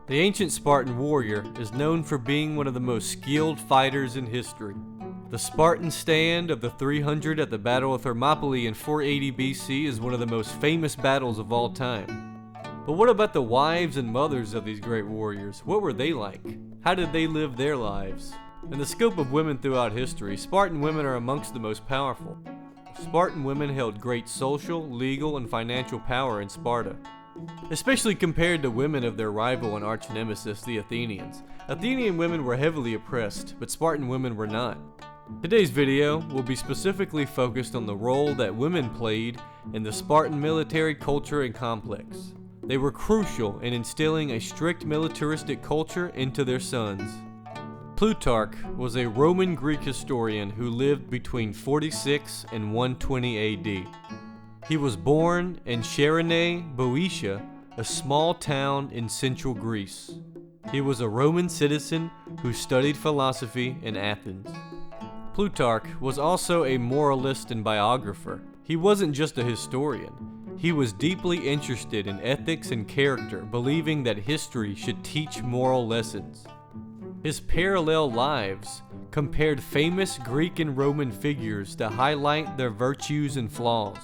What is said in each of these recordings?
The ancient Spartan warrior is known for being one of the most skilled fighters in history. The Spartan stand of the 300 at the Battle of Thermopylae in 480 BC is one of the most famous battles of all time. But what about the wives and mothers of these great warriors? What were they like? How did they live their lives? In the scope of women throughout history, Spartan women are amongst the most powerful. Spartan women held great social, legal, and financial power in Sparta, especially compared to women of their rival and arch nemesis, the Athenians. Athenian women were heavily oppressed, but Spartan women were not. Today's video will be specifically focused on the role that women played in the Spartan military culture and complex. They were crucial in instilling a strict militaristic culture into their sons. Plutarch was a Roman Greek historian who lived between 46 and 120 AD. He was born in Chaeronea, Boeotia, a small town in central Greece. He was a Roman citizen who studied philosophy in Athens. Plutarch was also a moralist and biographer. He wasn't just a historian. He was deeply interested in ethics and character, believing that history should teach moral lessons. His parallel lives compared famous Greek and Roman figures to highlight their virtues and flaws.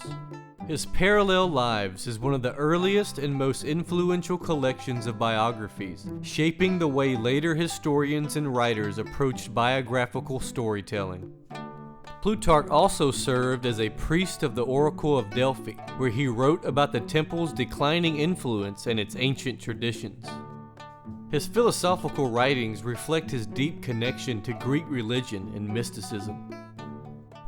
His Parallel Lives is one of the earliest and most influential collections of biographies, shaping the way later historians and writers approached biographical storytelling. Plutarch also served as a priest of the Oracle of Delphi, where he wrote about the temple's declining influence and its ancient traditions. His philosophical writings reflect his deep connection to Greek religion and mysticism.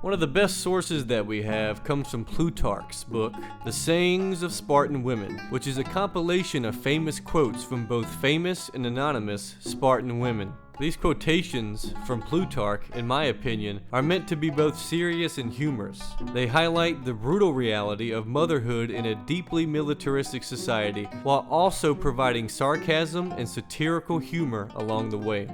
One of the best sources that we have comes from Plutarch's book, The Sayings of Spartan Women, which is a compilation of famous quotes from both famous and anonymous Spartan women. These quotations from Plutarch, in my opinion, are meant to be both serious and humorous. They highlight the brutal reality of motherhood in a deeply militaristic society, while also providing sarcasm and satirical humor along the way.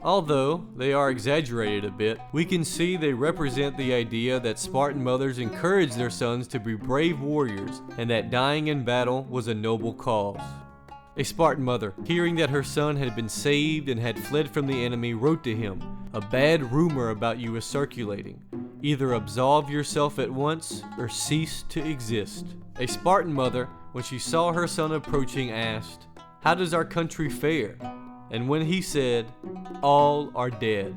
Although they are exaggerated a bit, we can see they represent the idea that Spartan mothers encouraged their sons to be brave warriors and that dying in battle was a noble cause. A Spartan mother, hearing that her son had been saved and had fled from the enemy, wrote to him, "A bad rumor about you is circulating. Either absolve yourself at once or cease to exist." A Spartan mother, when she saw her son approaching, asked, "How does our country fare?" And when he said, "All are dead,"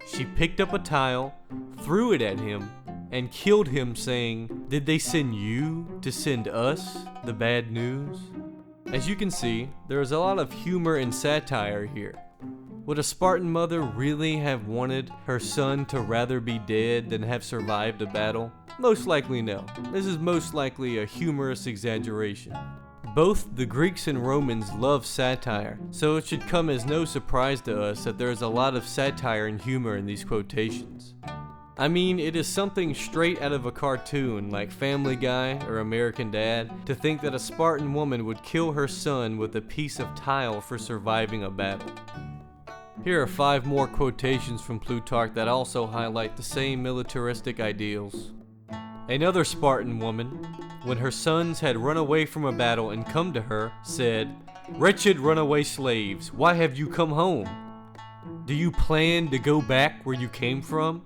she picked up a tile, threw it at him, and killed him, saying, "Did they send you to send us the bad news?" As you can see, there is a lot of humor and satire here. Would a Spartan mother really have wanted her son to rather be dead than have survived a battle? Most likely no. This is most likely a humorous exaggeration. Both the Greeks and Romans love satire, so it should come as no surprise to us that there is a lot of satire and humor in these quotations. I mean, it is something straight out of a cartoon like Family Guy or American Dad to think that a Spartan woman would kill her son with a piece of tile for surviving a battle. Here are 5 more quotations from Plutarch that also highlight the same militaristic ideals. Another Spartan woman, when her sons had run away from a battle and come to her, said, "Wretched runaway slaves, why have you come home? Do you plan to go back where you came from?"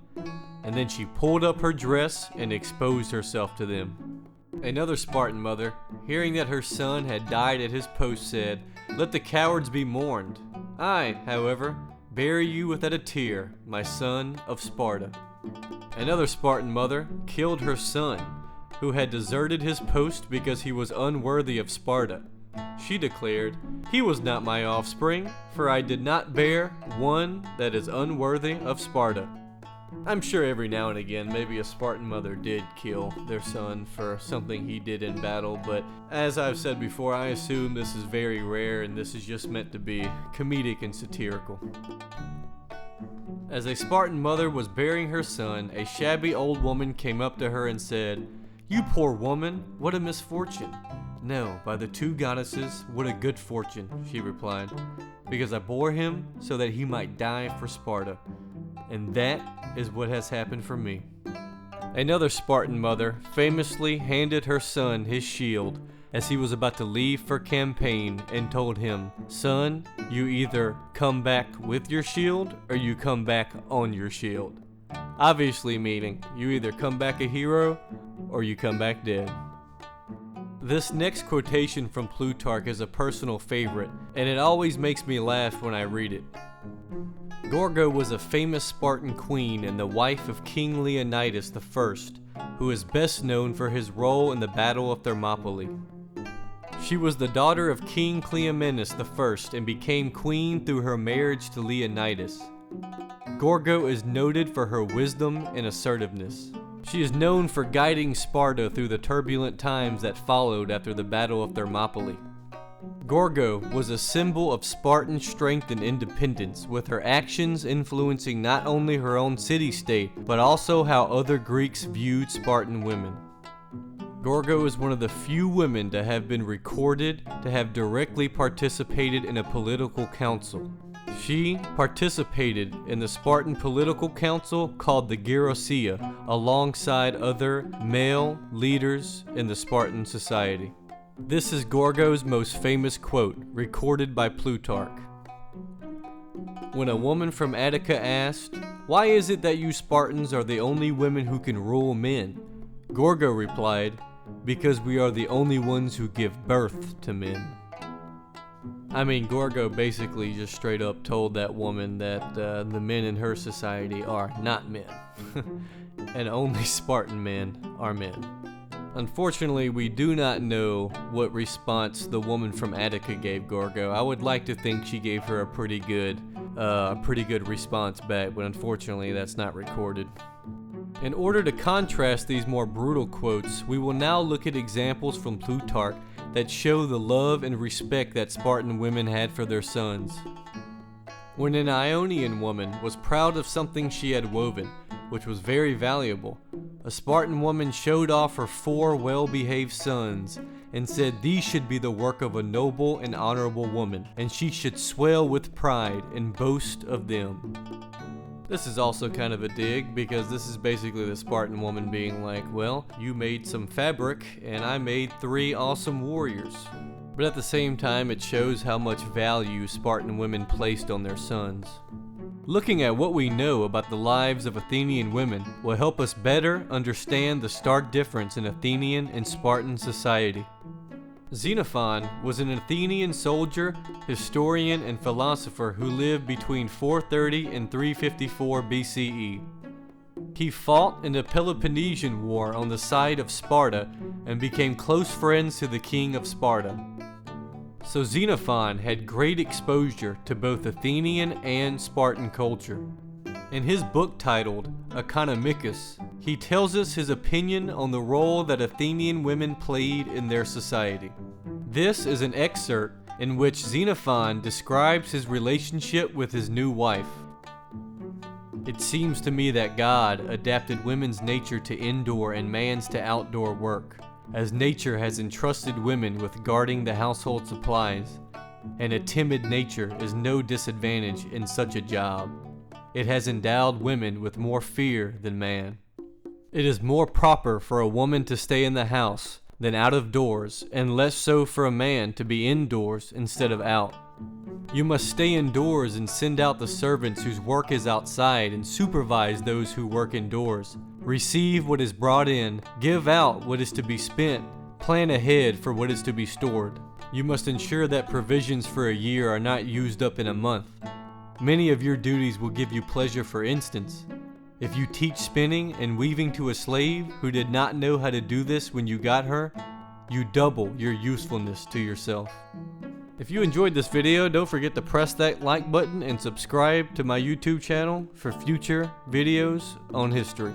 And then she pulled up her dress and exposed herself to them. Another Spartan mother, hearing that her son had died at his post, said, "Let the cowards be mourned. I, however, bury you without a tear, my son of Sparta." Another Spartan mother killed her son, who had deserted his post because he was unworthy of Sparta. She declared, "He was not my offspring, for I did not bear one that is unworthy of Sparta." I'm sure every now and again maybe a Spartan mother did kill their son for something he did in battle, but as I've said before, I assume this is very rare and this is just meant to be comedic and satirical. As a Spartan mother was burying her son, a shabby old woman came up to her and said, "You poor woman, what a misfortune." "No, by the 2 goddesses, what a good fortune," she replied, "because I bore him so that he might die for Sparta. And that is what has happened for me." Another Spartan mother famously handed her son his shield, as he was about to leave for campaign and told him, "Son, you either come back with your shield or you come back on your shield." Obviously meaning you either come back a hero or you come back dead. This next quotation from Plutarch is a personal favorite, and it always makes me laugh when I read it. Gorgo was a famous Spartan queen and the wife of King Leonidas I, who is best known for his role in the Battle of Thermopylae. She was the daughter of King Cleomenes I and became queen through her marriage to Leonidas. Gorgo is noted for her wisdom and assertiveness. She is known for guiding Sparta through the turbulent times that followed after the Battle of Thermopylae. Gorgo was a symbol of Spartan strength and independence, with her actions influencing not only her own city-state, but also how other Greeks viewed Spartan women. Gorgo is one of the few women to have been recorded to have directly participated in a political council. She participated in the Spartan political council called the Gerousia, alongside other male leaders in the Spartan society. This is Gorgo's most famous quote, recorded by Plutarch. When a woman from Attica asked, "Why is it that you Spartans are the only women who can rule men?" Gorgo replied, "Because we are the only ones who give birth to men." I mean, Gorgo basically just straight up told that woman that the men in her society are not men, and only Spartan men are men. Unfortunately, we do not know what response the woman from Attica gave Gorgo. I would like to think she gave her a pretty good response back, but unfortunately that's not recorded. In order to contrast these more brutal quotes, we will now look at examples from Plutarch that show the love and respect that Spartan women had for their sons. When an Ionian woman was proud of something she had woven, which was very valuable, a Spartan woman showed off her 4 well-behaved sons and said these should be the work of a noble and honorable woman, and she should swell with pride and boast of them. This is also kind of a dig, because this is basically the Spartan woman being like, well, you made some fabric and I made 3 awesome warriors. But at the same time, it shows how much value Spartan women placed on their sons. Looking at what we know about the lives of Athenian women will help us better understand the stark difference in Athenian and Spartan society. Xenophon was an Athenian soldier, historian, and philosopher who lived between 430 and 354 BCE. He fought in the Peloponnesian War on the side of Sparta and became close friends to the king of Sparta. So Xenophon had great exposure to both Athenian and Spartan culture. In his book titled Economicus, he tells us his opinion on the role that Athenian women played in their society. This is an excerpt in which Xenophon describes his relationship with his new wife. It seems to me that God adapted women's nature to indoor and man's to outdoor work, as nature has entrusted women with guarding the household supplies, and a timid nature is no disadvantage in such a job. It has endowed women with more fear than man. It is more proper for a woman to stay in the house than out of doors, and less so for a man to be indoors instead of out. You must stay indoors and send out the servants whose work is outside and supervise those who work indoors. Receive what is brought in, give out what is to be spent, plan ahead for what is to be stored. You must ensure that provisions for a year are not used up in a month. Many of your duties will give you pleasure. For instance, if you teach spinning and weaving to a slave who did not know how to do this when you got her, you double your usefulness to yourself. If you enjoyed this video, don't forget to press that like button and subscribe to my YouTube channel for future videos on history.